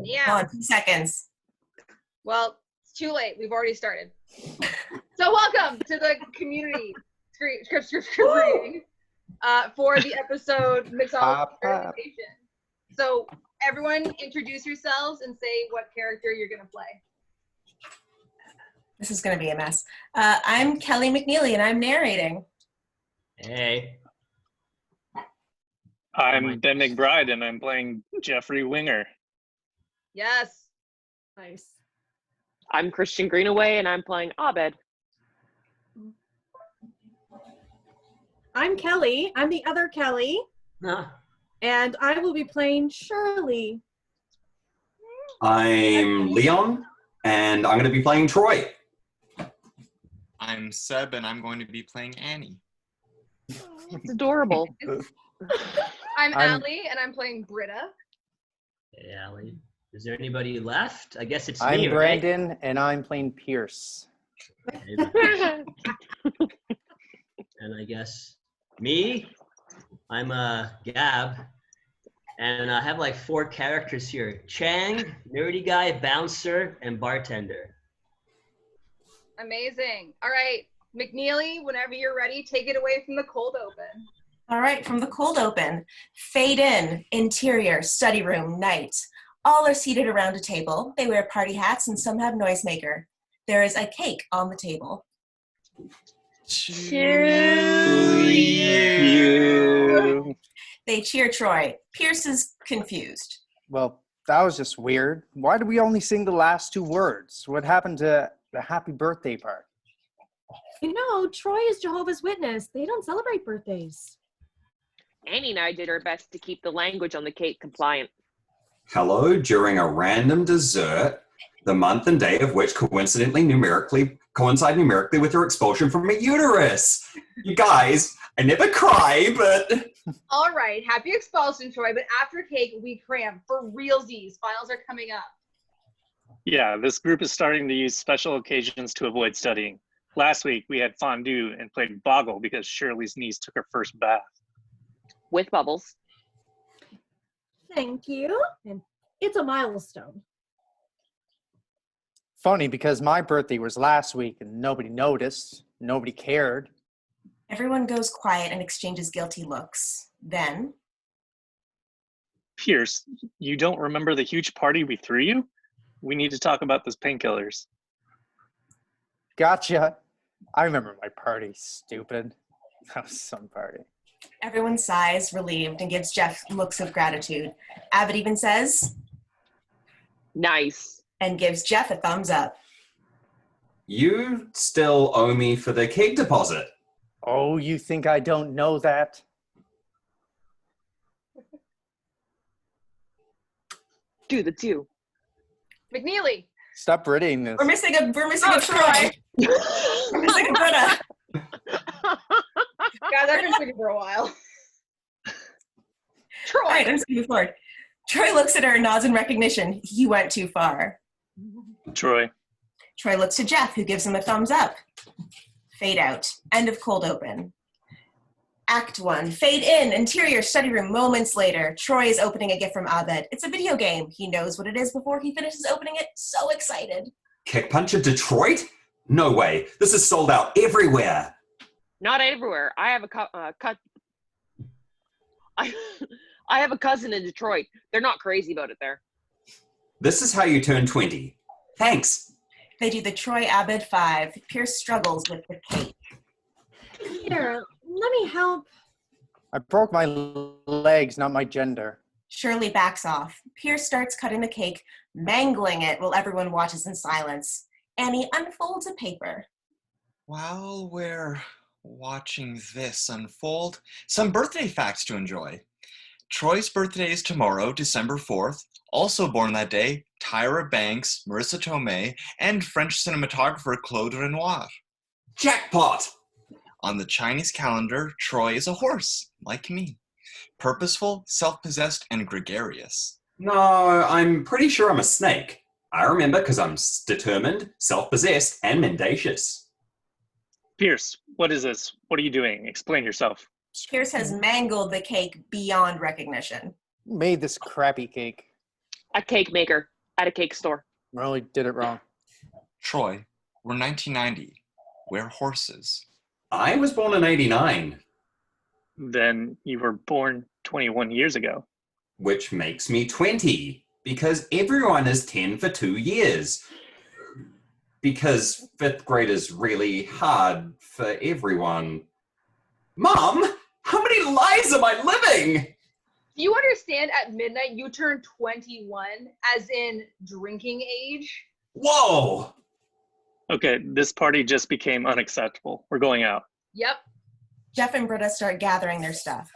Yeah. 2 seconds. Well, it's too late. We've already started. So welcome to the community script reading for the episode Mixology Verification. So everyone introduce yourselves and say what character you're going to play. This is going to be a mess. I'm Kelly McNeely, and I'm narrating. Hey. I'm Ben McBride, and I'm playing Jeffrey Winger. Yes. Nice. I'm Christian Greenaway, and I'm playing Abed. I'm Kelly. I'm the other Kelly. Huh. And I will be playing Shirley. I'm Leon, and I'm going to be playing Troy. I'm Seb, and I'm going to be playing Annie. It's adorable. I'm Allie, and I'm playing Britta. Hey, Allie. Is there anybody left? I guess it's I'm me, Brandon, right? and I'm playing Pierce. And I guess me, I'm Gab, and I have like 4 characters here. Chang, nerdy guy, bouncer, and bartender. Amazing. All right, McNeely, whenever you're ready, take it away from the cold open. All right, from the cold open. Fade in, interior, study room, night. All are seated around a table. They wear party hats and some have noisemaker. There is a cake on the table. To you. They cheer Troy. Pierce is confused. Well, that was just weird. Why did we only sing the last 2 words? What happened to the happy birthday part? You know, Troy is Jehovah's Witness. They don't celebrate birthdays. Annie and I did our best to keep the language on the cake compliant. Hello during a random dessert, the month and day of which coincide numerically with your expulsion from a uterus. You guys, I never cry, but... All right, happy expulsion, Troy, but after cake, we cram for realsies. Finals are coming up. Yeah, this group is starting to use special occasions to avoid studying. Last week, we had fondue and played Boggle because Shirley's niece took her first bath. With bubbles. Thank you. And it's a milestone. Funny, because my birthday was last week and nobody noticed. Nobody cared. Everyone goes quiet and exchanges guilty looks. Then, Pierce, you don't remember the huge party we threw you? We need to talk about those painkillers. Gotcha. I remember my party, stupid. That was some party. everyone sighs, relieved, and gives Jeff looks of gratitude. Abbott even says, Nice. and gives Jeff a thumbs up. You still owe me for the cake deposit. Oh, you think I don't know that? Do the 2. McNeely. Stop reading this. We're missing a Troy. We're missing a Britta. Guys, I've been thinking for a while. Troy. All right, I'm just moving forward. Troy looks at her and nods in recognition. He went too far. Troy. Troy looks to Jeff, who gives him a thumbs up. Fade out. End of cold open. Act 1. Fade in. Interior study room. Moments later, Troy is opening a gift from Abed. It's a video game. He knows what it is before he finishes opening it. So excited. Kick Puncher Detroit? No way. This is sold out everywhere. Not everywhere. I have I have a cousin in Detroit. They're not crazy about it there. This is how you turn 20. Thanks. They do the Troy Abed 5. Pierce struggles with the cake. Here, let me help. I broke my legs, not my gender. Shirley backs off. Pierce starts cutting the cake, mangling it while everyone watches in silence. Annie unfolds a paper. While we're watching this unfold, some birthday facts to enjoy. Troy's birthday is tomorrow, December 4th. Also born that day, Tyra Banks, Marissa Tomei, and French cinematographer Claude Renoir. Jackpot! On the Chinese calendar, Troy is a horse, like me. Purposeful, self-possessed, and gregarious. No, I'm pretty sure I'm a snake. I remember because I'm determined, self-possessed, and mendacious. Pierce, what is this? What are you doing? Explain yourself. Pierce has mangled the cake beyond recognition. Who made this crappy cake? A cake maker at a cake store. Really did it wrong. Troy, we're 1990. We're horses. I was born in 89, Then you were born 21 years ago. which makes me 20, because everyone is 10 for 2 years. Because 5th grade is really hard for everyone. Mom, how many lives am I living? Do you understand at midnight you turn 21, as in drinking age? Whoa! Okay, this party just became unacceptable. We're going out. Yep. Jeff and Britta start gathering their stuff.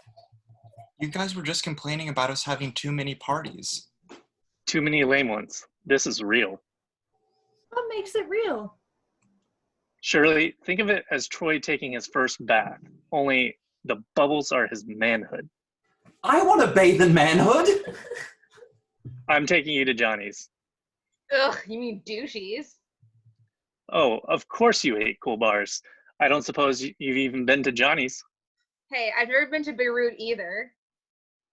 You guys were just complaining about us having too many parties. Too many lame ones. This is real. What makes it real? Shirley, think of it as Troy taking his first bath, only the bubbles are his manhood. I want to bathe in manhood. I'm taking you to Johnny's. Ugh, you mean douchies? Oh, of course you hate cool bars. I don't suppose you've even been to Johnny's. Hey, I've never been to Beirut either.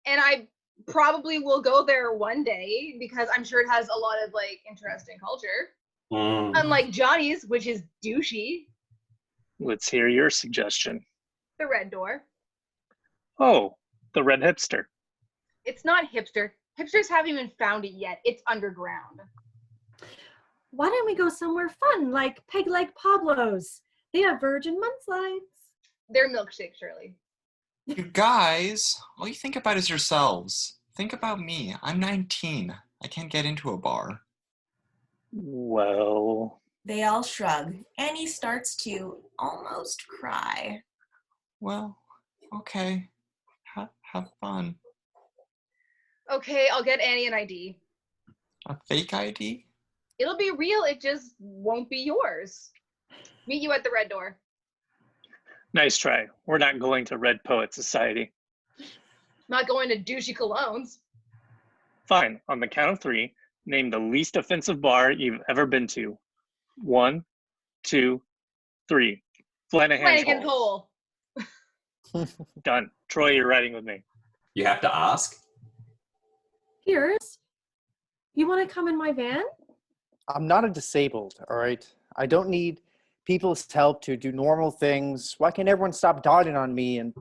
And I probably will go there one day because I'm sure it has a lot of like interesting culture. Unlike Johnny's, which is douchey. Let's hear your suggestion. The Red Door. Oh, the red hipster. It's not hipster. Hipsters haven't even found it yet. It's underground. Why don't we go somewhere fun, like Peg Leg Pablo's? They have virgin mudslides. They're milkshakes, Shirley. You guys, all you think about is yourselves. Think about me. I'm 19. I can't get into a bar. Well, They all shrug. Annie starts to almost cry. Well, okay. Have fun. Okay, I'll get Annie an ID. A fake ID? It'll be real, it just won't be yours. Meet you at the Red Door. nice try. We're not going to Red Poet Society. Not going to douchey colognes. Fine, on the count of 3, name the least offensive bar you've ever been to. 1, 2, 3. Flanagan's Flanagan's Hole. Hole. Done. Troy, you're riding with me. You have to ask. Piers, you want to come in my van? I'm not a disabled, all right? I don't need people's help to do normal things. Why can't everyone stop dotting on me and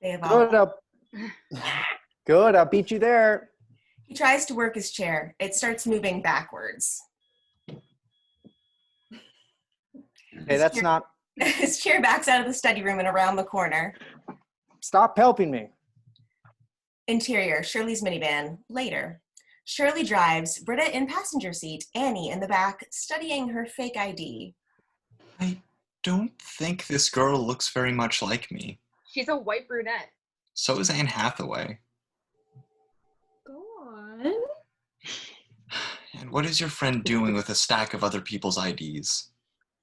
They have all. Good, I'll beat you there. He tries to work his chair. It starts moving backwards. Hey, that's not. His chair backs out of the study room and around the corner. Stop helping me. Interior, Shirley's minivan. Later. Shirley drives, Britta in passenger seat, Annie in the back, studying her fake ID. I don't think this girl looks very much like me. She's a white brunette. So is Anne Hathaway. Go on. And what is your friend doing with a stack of other people's IDs?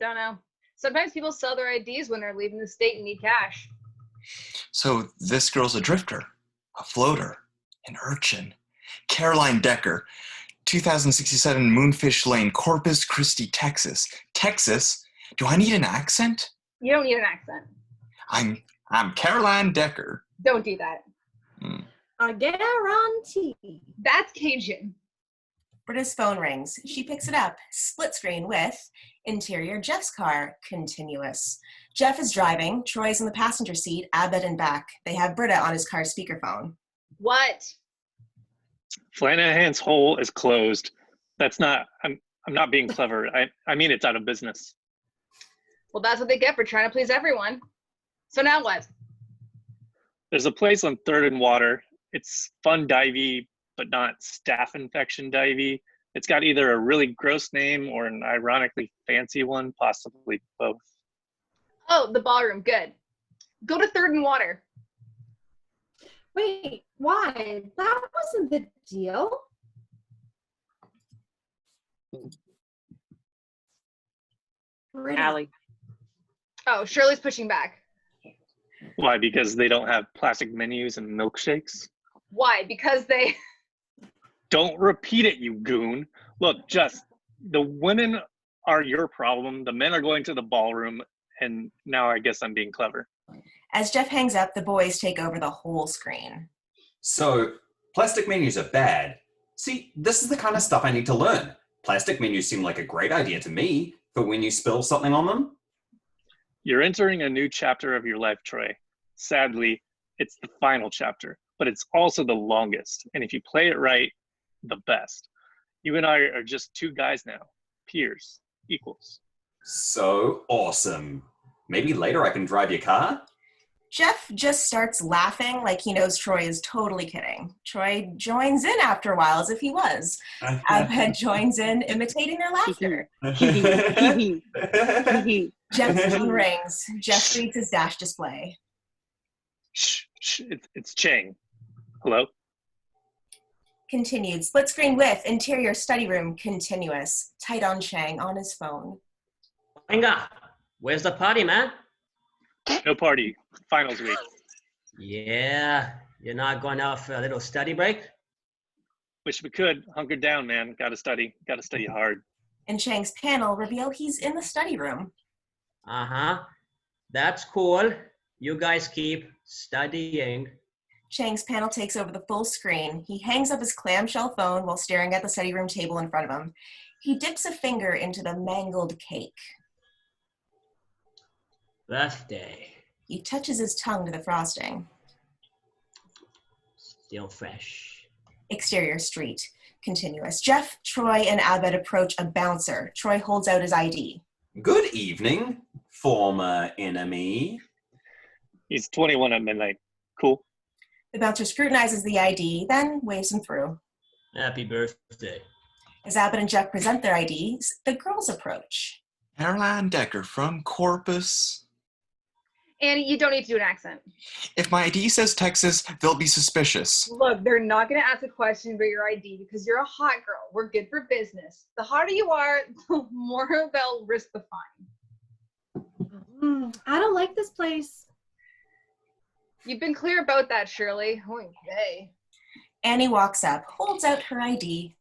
Don't know. Sometimes people sell their IDs when they're leaving the state and need cash. So this girl's a drifter, a floater, an urchin. Caroline Decker, 2067 Moonfish Lane, Corpus Christi, Texas. Texas? Do I need an accent? You don't need an accent. I'm Caroline Decker. Don't do that. A guarantee. That's Cajun. Britta's phone rings. She picks it up. Split screen with interior Jeff's car. Continuous. Jeff is driving. Troy's in the passenger seat. Abed in back. They have Britta on his car's speakerphone. What? Flanagan's Hole is closed. That's not, I'm not being clever. I mean, it's out of business. Well, that's what they get for trying to please everyone. So now what? There's a place on 3rd and Water. It's fun divey, but not staph infection divey. It's got either a really gross name or an ironically fancy one, possibly both. Oh, the ballroom. Good. Go to 3rd and Water. Wait, why? That wasn't the deal. Britta. Allie. Oh, Shirley's pushing back. Why? Because they don't have plastic menus and milkshakes? Why? Because they... Don't repeat it, you goon. Look, just the women are your problem. The men are going to the ballroom, and now I guess I'm being clever. As Jeff hangs up, the boys take over the whole screen. So Plastic menus are bad. See, this is the kind of stuff I need to learn. Plastic menus seem like a great idea to me, but when you spill something on them, You're entering a new chapter of your life, Troy. Sadly, it's the final chapter, but it's also the longest. And if you play it right, the best. You and I are just two guys now, peers, equals. so awesome. Maybe later I can drive your car? Jeff just starts laughing like he knows Troy is totally kidding. Troy joins in after a while as if he was. Abed joins in, imitating their laughter. Jeff's phone rings. Jeff reads his dash display. Shh, it's Chang. Hello? Continued. Split screen with interior study room continuous. Tight on Chang on his phone. Venga, where's the party, man? No party. Finals week. Yeah, you're not going out for a little study break? Wish we could. Hunkered down, man. Gotta study. Gotta study hard. And Chang's panel reveal he's in the study room. Uh-huh. That's cool. You guys keep studying. Chang's panel takes over the full screen. He hangs up his clamshell phone while staring at the study room table in front of him. He dips a finger into the mangled cake. Birthday. He touches his tongue to the frosting. Still fresh. Exterior street. Continuous. Jeff, Troy, and Abed approach a bouncer. Troy holds out his ID. Good evening, former enemy. He's 21 at midnight. Cool. The bouncer scrutinizes the ID, then waves him through. Happy birthday. As Abed and Jeff present their IDs, the girls approach. Caroline Decker from Corpus. Annie, you don't need to do an accent. If my ID says Texas, they'll be suspicious. Look, they're not going to ask a question about your ID because you're a hot girl. We're good for business. The hotter you are, the more they'll risk the fine. I don't like this place. You've been clear about that, Shirley. Okay. Annie walks up, holds out her ID.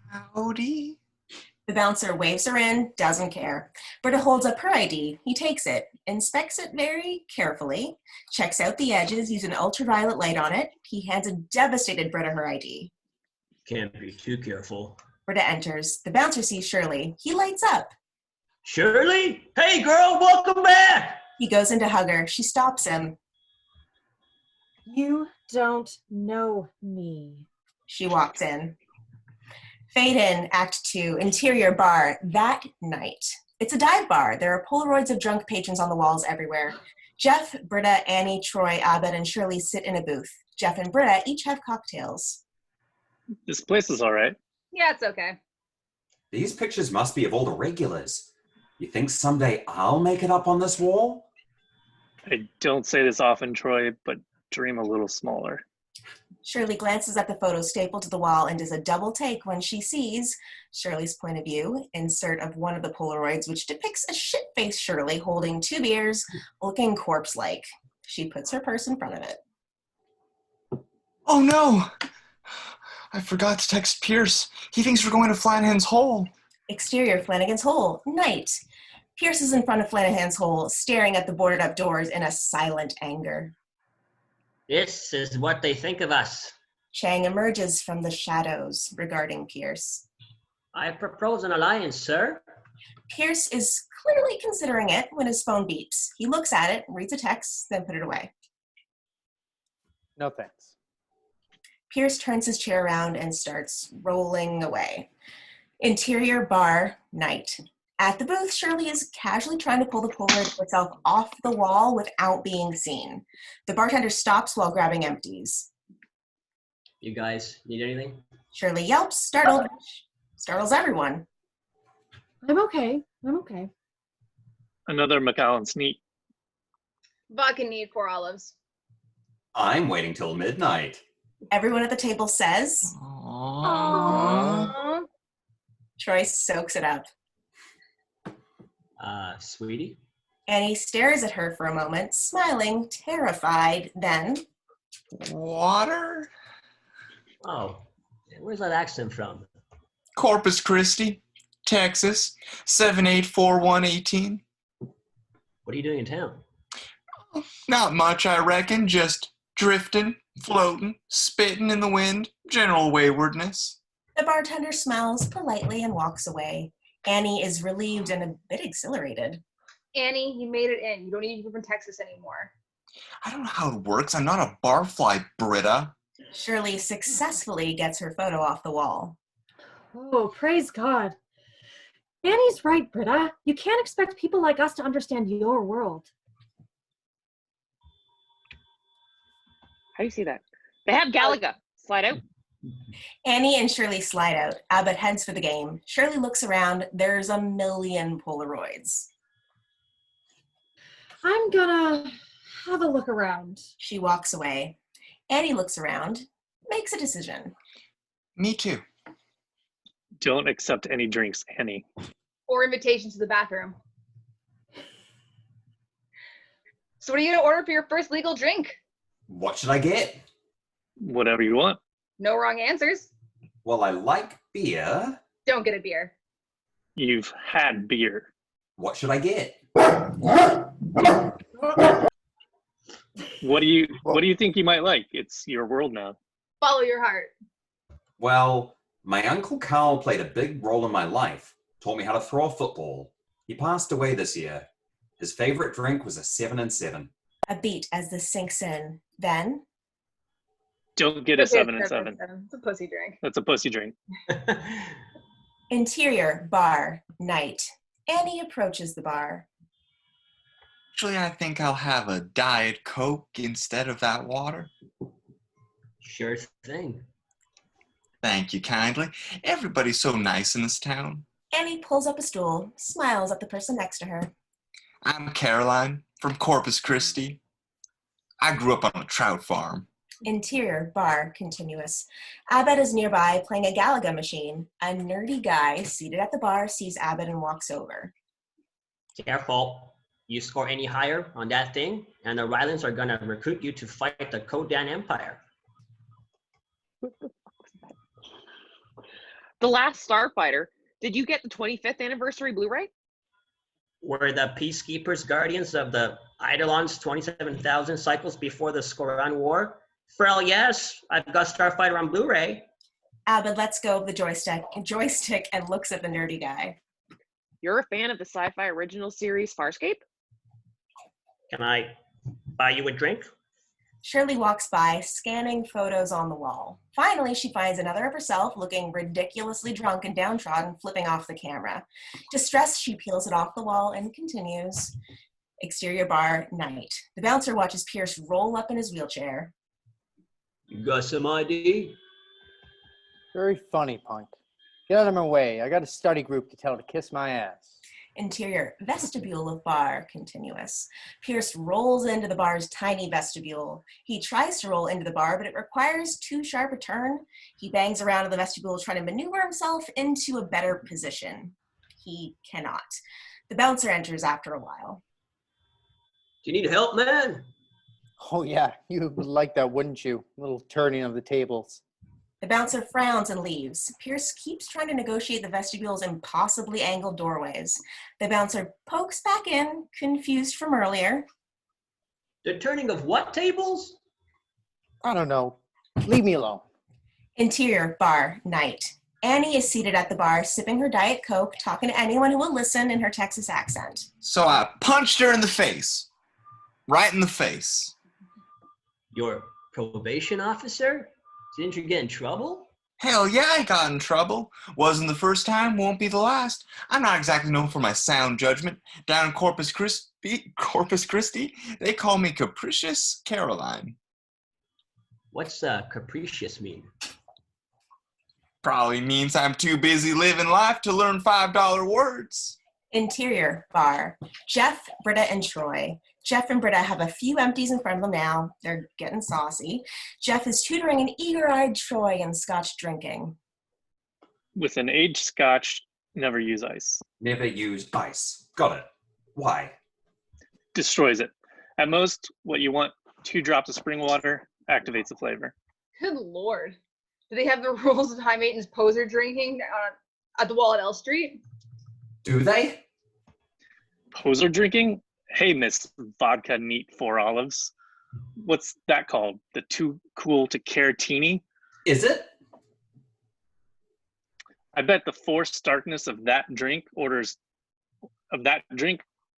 Howdy. The bouncer waves her in, doesn't care. Britta holds up her ID. He takes it, inspects it very carefully, checks out the edges, using an ultraviolet light on it. He hands a devastated Britta her ID. Can't be too careful. Britta enters. The bouncer sees Shirley. He lights up. Shirley? Hey, girl, welcome back! He goes in to hug her. She stops him. You don't know me. She walks in. Fade in, Act 2, interior bar, that night. It's a dive bar. There are Polaroids of drunk patrons on the walls everywhere. Jeff, Britta, Annie, Troy, Abed, and Shirley sit in a booth. Jeff and Britta each have cocktails. This place is all right. Yeah, it's okay. These pictures must be of all the regulars. You think someday I'll make it up on this wall? I don't say this often, Troy, but dream a little smaller. Shirley glances at the photo stapled to the wall and does a double take when she sees Shirley's point of view, insert of one of the Polaroids, which depicts a shit-faced Shirley holding 2 beers, looking corpse-like. She puts her purse in front of it. Oh no! I forgot to text Pierce. He thinks we're going to Flanagan's Hole. Exterior, Flanagan's Hole, night. Pierce is in front of Flanagan's Hole, staring at the boarded up doors in a silent anger. This is what they think of us. Chang emerges from the shadows regarding Pierce. I propose an alliance, sir. Pierce is clearly considering it when his phone beeps. He looks at it, reads a text, then put it away. No thanks. Pierce turns his chair around and starts rolling away. Interior bar, night. At the booth, Shirley is casually trying to pull the Polaroid of herself off the wall without being seen. The bartender stops while grabbing empties. You guys need anything? Shirley yelps, startled. Startles everyone. I'm okay. I'm okay. Another Macallan's neat. Vodka need 4 olives. I'm waiting till midnight. Everyone at the table says. Aww. Troy soaks it up. Sweetie? Annie stares at her for a moment, smiling, terrified, then... Water? Oh, where's that accent from? Corpus Christi, Texas, 784118. What are you doing in town? Not much, I reckon, just drifting, floating, spitting in the wind, general waywardness. The bartender smiles politely and walks away. Annie is relieved and a bit exhilarated. Annie, you made it in. You don't need to be from Texas anymore. I don't know how it works. I'm not a barfly, Britta. Shirley successfully gets her photo off the wall. Oh, praise God. Annie's right, Britta. You can't expect people like us to understand your world. How do you see that? They have Galaga. Slide out. Annie and Shirley slide out. Abbott heads for the game. Shirley looks around. There's a million Polaroids. I'm gonna have a look around. She walks away. Annie looks around, makes a decision. Me too. Don't accept any drinks, Annie. Or invitations to the bathroom. So what are you going to order for your first legal drink? What should I get? Whatever you want. No wrong answers. Well, I like beer. Don't get a beer. You've had beer. What should I get? What do you think you might like? It's your world now. Follow your heart. Well, my Uncle Carl played a big role in my life. Taught me how to throw a football. He passed away this year. His favorite drink was a 7 and 7. A beat as this sinks in. Then, Don't get a 7 and 7. It's a pussy drink. That's a pussy drink. interior, bar, night. Annie approaches the bar. Actually, I think I'll have a Diet Coke instead of that water. Sure thing. Thank you kindly. Everybody's so nice in this town. Annie pulls up a stool, smiles at the person next to her. I'm Caroline from Corpus Christi. I grew up on a trout farm. Interior, bar, continuous. Abbott is nearby playing a Galaga machine. A nerdy guy seated at the bar sees Abbott and walks over. Careful. You score any higher on that thing, and the Rylands are gonna recruit you to fight the Kodan Empire. The Last Starfighter. Did you get the 25th anniversary Blu-ray? Were the peacekeepers guardians of the Eidolons 27,000 cycles before the Skoran War? Frel, yes. I've got Starfighter on Blu-ray. Abbott lets go of the joystick and looks at the nerdy guy. You're a fan of the sci-fi original series Farscape? Can I buy you a drink? Shirley walks by, scanning photos on the wall. Finally, she finds another of herself, looking ridiculously drunk and downtrodden, flipping off the camera. Distressed, she peels it off the wall and continues. Exterior bar, night. The bouncer watches Pierce roll up in his wheelchair. You got some ID? Very funny, punk. Get out of my way. I got a study group to tell to kiss my ass. Interior, vestibule of bar, continuous. Pierce rolls into the bar's tiny vestibule. He tries to roll into the bar, but it requires too sharp a turn. He bangs around in the vestibule trying to maneuver himself into a better position. He cannot. The bouncer enters after a while. Do you need help, man? Oh yeah, you would like that, wouldn't you? A little turning of the tables. The bouncer frowns and leaves. Pierce keeps trying to negotiate the vestibule's impossibly angled doorways. The bouncer pokes back in, confused from earlier. The turning of what tables? I don't know. Leave me alone. Interior, bar, night. Annie is seated at the bar, sipping her Diet Coke, talking to anyone who will listen in her Texas accent. So I punched her in the face. Right in the face. Your probation officer? Didn't you get in trouble? Hell yeah, I got in trouble. Wasn't the first time, won't be the last. I'm not exactly known for my sound judgment. Down in Corpus Christi, they call me Capricious Caroline. What's capricious mean? Probably means I'm too busy living life to learn $5 words. Interior, bar. Jeff, Britta, and Troy. Jeff and Britta have a few empties in front of them now. They're getting saucy. Jeff is tutoring an eager-eyed Troy in Scotch drinking. With an aged Scotch, never use ice. Never use ice. Got it. Why? Destroys it. At most, what you want, 2 drops of spring water, activates the flavor. Good Lord. Do they have the rules of high maintenance poser drinking at the wall at L Street? Do they? Poser drinking? Hey, Miss Vodka Neat 4 Olives. what's that called? The too cool to care teeny? Is it? I bet the forced darkness of that drink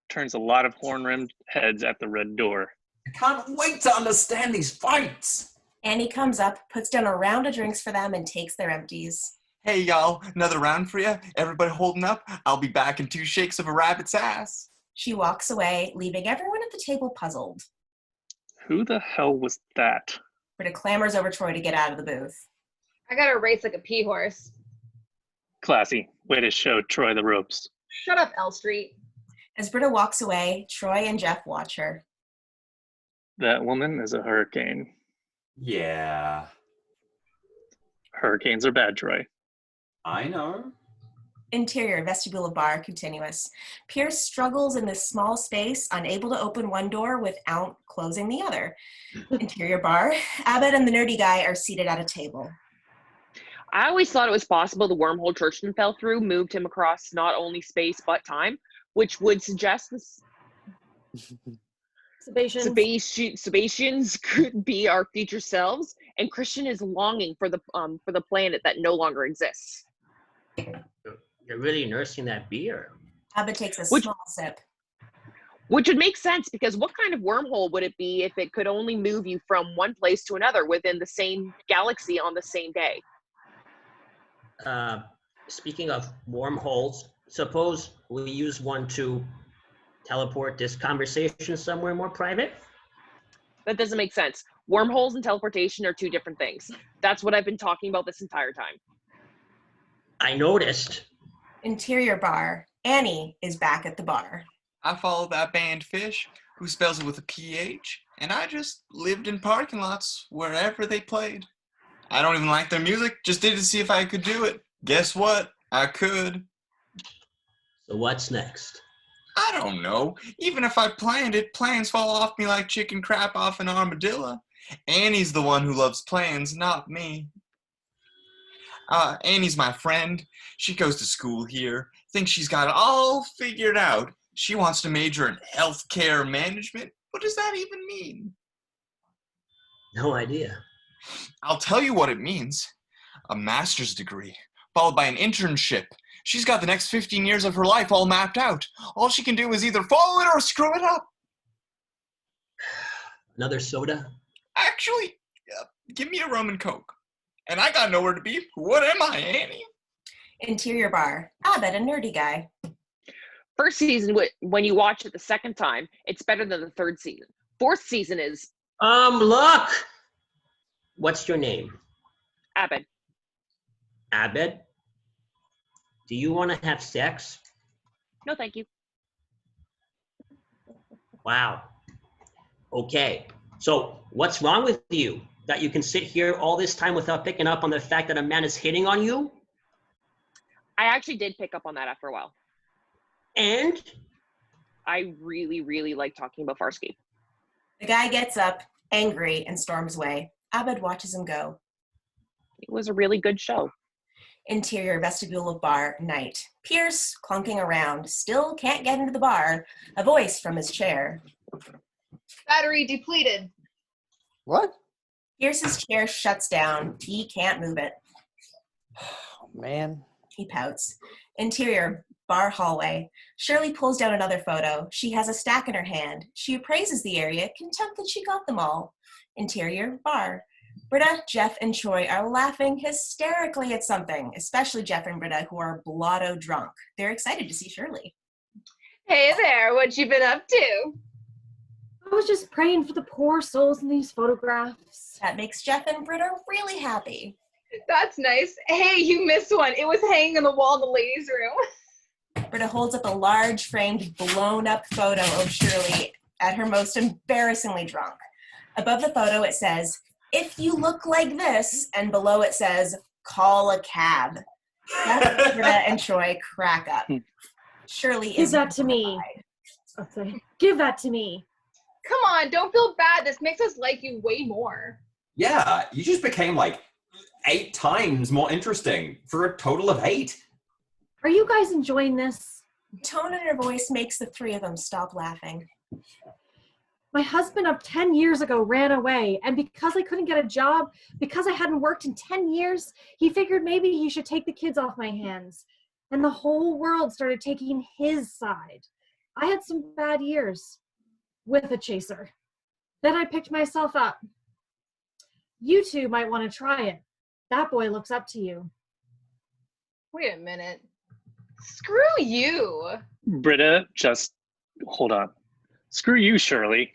turns a lot of horn-rimmed heads at the red door. I can't wait to understand these fights. Annie comes up, puts down a round of drinks for them, and takes their empties. Hey, y'all, another round for you? Everybody holding up? I'll be back in 2 shakes of a rabbit's ass. She walks away, leaving everyone at the table puzzled. Who the hell was that? Britta clamors over Troy to get out of the booth. I gotta race like a pea horse. Classy. Way to show Troy the ropes. Shut up, L Street. As Britta walks away, Troy and Jeff watch her. That woman is a hurricane. Yeah, Hurricanes are bad, Troy. I know. Interior vestibule of bar continuous. Pierce struggles in this small space, unable to open one door without closing the other. Interior bar. Abbott and the nerdy guy are seated at a table. I always thought it was possible the wormhole Churchman fell through moved him across not only space but time, which would suggest this Sebastians could be our future selves, and Christian is longing for the planet that no longer exists. You're really nursing that beer. Abbott takes a small sip. Which would make sense, because what kind of wormhole would it be if it could only move you from one place to another within the same galaxy on the same day? Speaking of wormholes, suppose we use one to teleport this conversation somewhere more private? That doesn't make sense. Wormholes and teleportation are two different things. That's what I've been talking about this entire time. I noticed. Interior bar. Annie is back at the bar. I followed that band Fish, who spells it with a PH, and I just lived in parking lots wherever they played. I don't even like their music, just did it to see if I could do it. Guess what? I could. So what's next? I don't know. Even if I planned it, plans fall off me like chicken crap off an armadillo. Annie's the one who loves plans, not me. Annie's my friend. She goes to school here, thinks she's got it all figured out. She wants to major in healthcare management. What does that even mean? No idea. I'll tell you what it means. A master's degree, followed by an internship. She's got the next 15 years of her life all mapped out. All she can do is either follow it or screw it up. Another soda? Actually, give me a rum and Coke. And I got nowhere to be. What am I, Annie? Interior bar. Abbott, a nerdy guy. First season, when you watch it the second time, it's better than the third season. Fourth season is... Look! What's your name? Abbott. Abbott? Do you want to have sex? No, thank you. Wow. Okay. So what's wrong with you? That you can sit here all this time without picking up on the fact that a man is hitting on you? I actually did pick up on that after a while. And? I really, really like talking about Farsky. The guy gets up, angry, and storms away. Abed watches him go. It was a really good show. Interior vestibule of bar, night. Pierce, clunking around, still can't get into the bar. A voice from his chair. Battery depleted. What? Pierce's chair shuts down. He can't move it. Oh, man. He pouts. Interior, bar hallway. Shirley pulls down another photo. She has a stack in her hand. She appraises the area, content that she got them all. Interior, bar. Britta, Jeff, and Troy are laughing hysterically at something, especially Jeff and Britta, who are blotto drunk. They're excited to see Shirley. Hey there, what you been up to? I was just praying for the poor souls in these photographs. That makes Jeff and Britta really happy. That's nice. Hey, you missed one. It was hanging on the wall in the ladies' room. Britta holds up a large framed, blown-up photo of Shirley at her most embarrassingly drunk. Above the photo, it says, "If you look like this," and below it says, "Call a cab." That's Britta and Troy crack up. Shirley Give is that to me. Oh, sorry. Give that to me. Come on, don't feel bad. This makes us like you way more. Yeah, you just became like 8 times more interesting for a total of 8. Are you guys enjoying this? Tone in her voice makes the three of them stop laughing. My husband of 10 years ago ran away, and because I couldn't get a job, because I hadn't worked in 10 years, he figured maybe he should take the kids off my hands. And the whole world started taking his side. I had some bad years with a chaser. Then I picked myself up. You two might want to try it. That boy looks up to you. Wait a minute. Screw you. Britta, just hold on. Screw you, Shirley.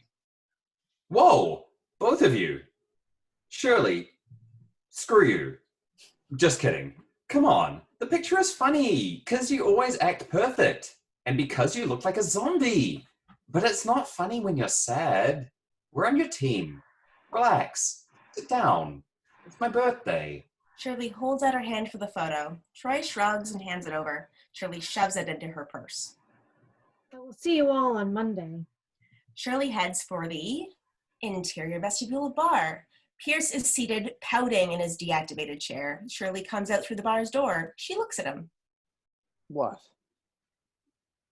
Whoa, both of you. Shirley, screw you. Just kidding. Come on, the picture is funny because you always act perfect and because you look like a zombie. But it's not funny when you're sad. We're on your team. Relax. Sit down. It's my birthday. Shirley holds out her hand for the photo. Troy shrugs and hands it over. Shirley shoves it into her purse. I will see you all on Monday. Shirley heads for the interior vestibule bar. Pierce is seated, pouting in his deactivated chair. Shirley comes out through the bar's door. She looks at him. What?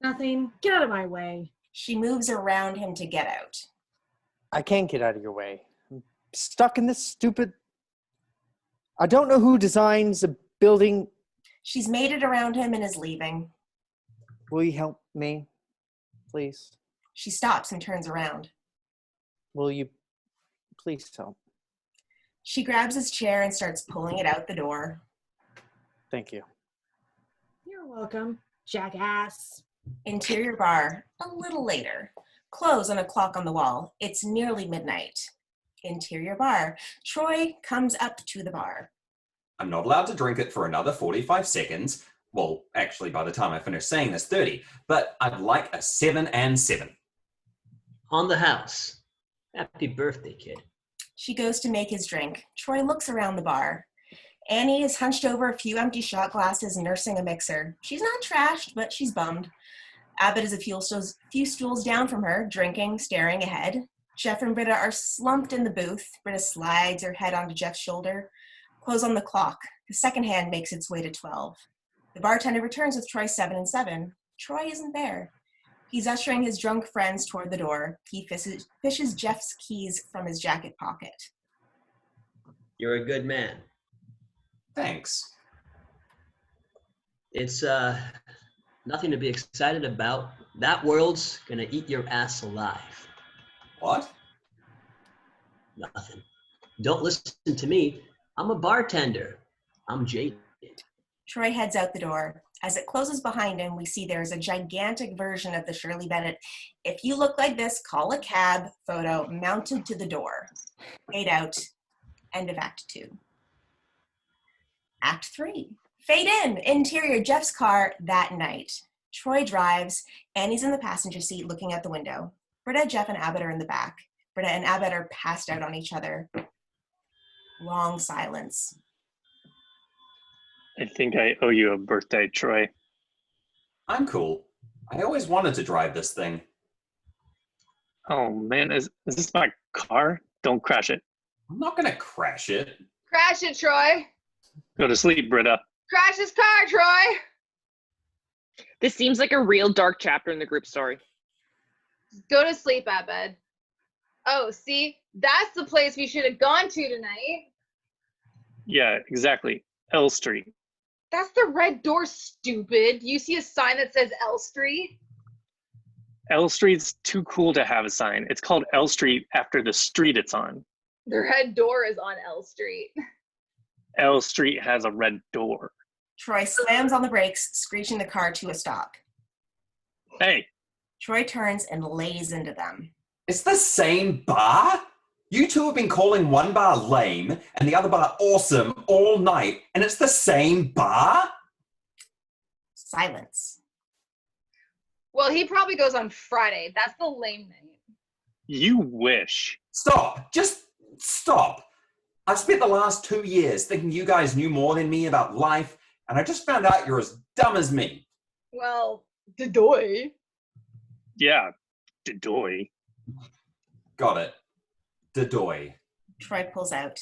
Nothing. Get out of my way. She moves around him to get out. I can't get out of your way. I'm stuck in this stupid... I don't know who designs a building. She's made it around him and is leaving. Will you help me, please? She stops and turns around. Will you please help? She grabs his chair and starts pulling it out the door. Thank you. You're welcome, jackass. Interior bar, a little later. Clothes on a clock on the wall. It's nearly midnight. Interior bar. Troy comes up to the bar. I'm not allowed to drink it for another 45 seconds. Well, actually, by the time I finish saying this, 30. But I'd like a 7 and 7. On the house. Happy birthday, kid. She goes to make his drink. Troy looks around the bar. Annie is hunched over a few empty shot glasses, nursing a mixer. She's not trashed, but she's bummed. Abbott is a few stools down from her, drinking, staring ahead. Jeff and Britta are slumped in the booth. Britta slides her head onto Jeff's shoulder. Close on the clock. The second hand makes its way to 12. The bartender returns with Troy's 7 and 7. Troy isn't there. He's ushering his drunk friends toward the door. He fishes Jeff's keys from his jacket pocket. You're a good man. Thanks. It's nothing to be excited about. That world's gonna eat your ass alive. What? Nothing. Don't listen to me. I'm a bartender. I'm jaded. Troy heads out the door. As it closes behind him, we see there's a gigantic version of the Shirley Bennett "If you look like this, call a cab" photo mounted to the door. Fade out. End of Act 2. Act 3. Fade in. Interior Jeff's car that night. Troy drives. Annie's in the passenger seat looking out the window. Britta, Jeff, and Abbott are in the back. Britta and Abbott are passed out on each other. Long silence. I think I owe you a birthday, Troy. I'm cool. I always wanted to drive this thing. Oh man, is this my car? Don't crash it. I'm not gonna crash it. Crash it, Troy. Go to sleep, Britta. Crash his car, Troy. This seems like a real dark chapter in the group story. Go to sleep, Abed. Oh, see? That's the place we should have gone to tonight. Yeah, exactly. L Street. That's the red door, stupid. You see a sign that says L Street? L Street's too cool to have a sign. It's called L Street after the street it's on. The red door is on L Street. L Street has a red door. Troy slams on the brakes, screeching the car to a stop. Hey. Troy turns and lays into them. It's the same bar? You two have been calling one bar lame and the other bar awesome all night, and it's the same bar? Silence. Well, he probably goes on Friday. That's the lame night. You wish. Stop. Just stop. I've spent the last 2 years thinking you guys knew more than me about life, and I just found out you're as dumb as me. Well, Dedoy. Yeah, Dedoy. Got it. Dedoy. Troy pulls out.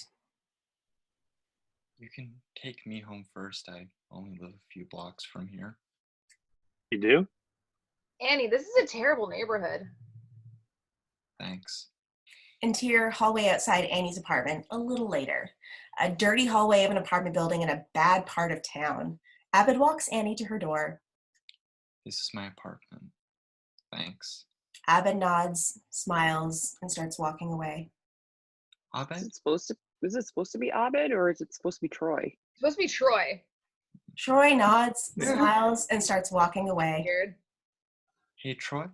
You can take me home first. I only live a few blocks from here. You do? Annie, this is a terrible neighborhood. Thanks. Interior hallway outside Annie's apartment, a little later. A dirty hallway of an apartment building in a bad part of town. Abed walks Annie to her door. This is my apartment. Thanks. Abed nods, smiles, and starts walking away. Abed? Is it supposed to be Abed or is it supposed to be Troy? It's supposed to be Troy. Troy nods, smiles, and starts walking away. Weird. Hey, Troy?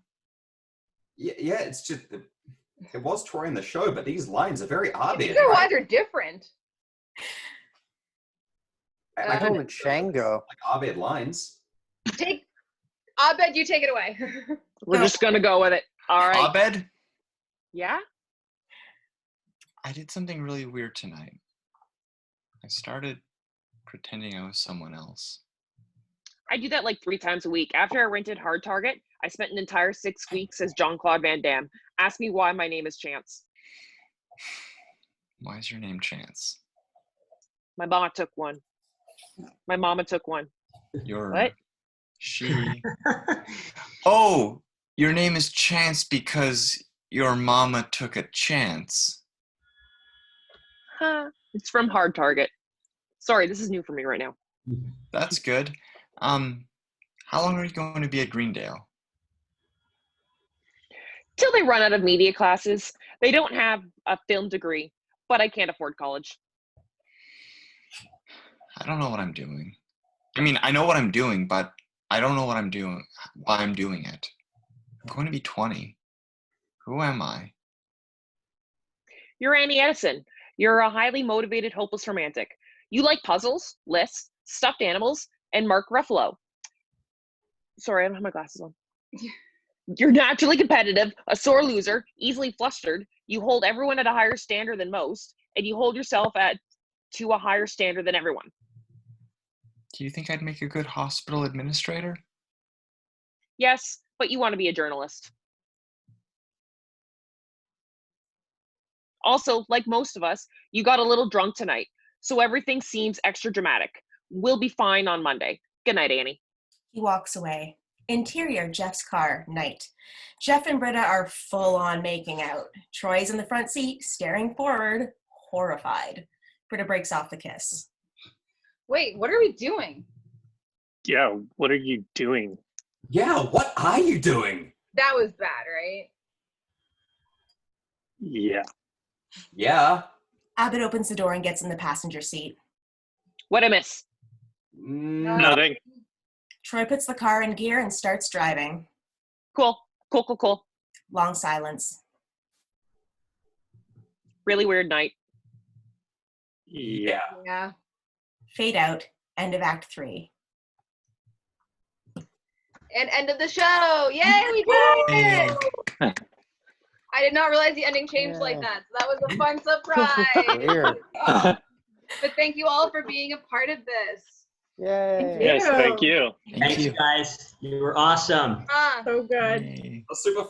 Yeah, it's just, it was Troy in the show, but these lines are very obvious. These are right? why they're different. I How didn't did Chang go? like Abed lines. Abed, you take it away. We're just gonna go with it. All right. Abed? Yeah? I did something really weird tonight. I started pretending I was someone else. I do that like 3 times a week. After I rented Hard Target, I spent an entire 6 weeks as Jean-Claude Van Damme. Ask me why my name is Chance. Why is your name Chance? My mama took one. You're... What? She... Oh, your name is Chance because your mama took a chance. Huh. It's from Hard Target. Sorry, this is new for me right now. That's good. How long are you going to be at Greendale? Till they run out of media classes. They don't have a film degree, but I can't afford college. I don't know what I'm doing. I mean, I know what I'm doing, but I don't know what I'm doing, why I'm doing it. I'm going to be 20. Who am I? You're Annie Edison. You're a highly motivated, hopeless romantic. You like puzzles, lists, stuffed animals, and Mark Ruffalo. Sorry, I don't have my glasses on. You're naturally competitive, a sore loser, easily flustered. You hold everyone at a higher standard than most, and you hold yourself to a higher standard than everyone. Do you think I'd make a good hospital administrator? Yes, but you want to be a journalist. Also, like most of us, you got a little drunk tonight, so everything seems extra dramatic. We'll be fine on Monday. Good night, Annie. He walks away. Interior, Jeff's car, night. Jeff and Britta are full on making out. Troy's in the front seat, staring forward, horrified. Britta breaks off the kiss. Wait, what are we doing? Yeah, what are you doing? Yeah, what are you doing? That was bad, right? Yeah. Yeah. Abed opens the door and gets in the passenger seat. What'd I miss? Nothing. Troy puts the car in gear and starts driving. Cool. Long silence. Really weird night. Yeah. Yeah. Fade out. End of Act 3. And end of the show. Yay, we did it! I did not realize the ending changed like that. So that was a fun surprise. Weird. But thank you all for being a part of this. Yay. Yes, thank you. Thanks, guys. You were awesome. Ah. So good. Yay. Super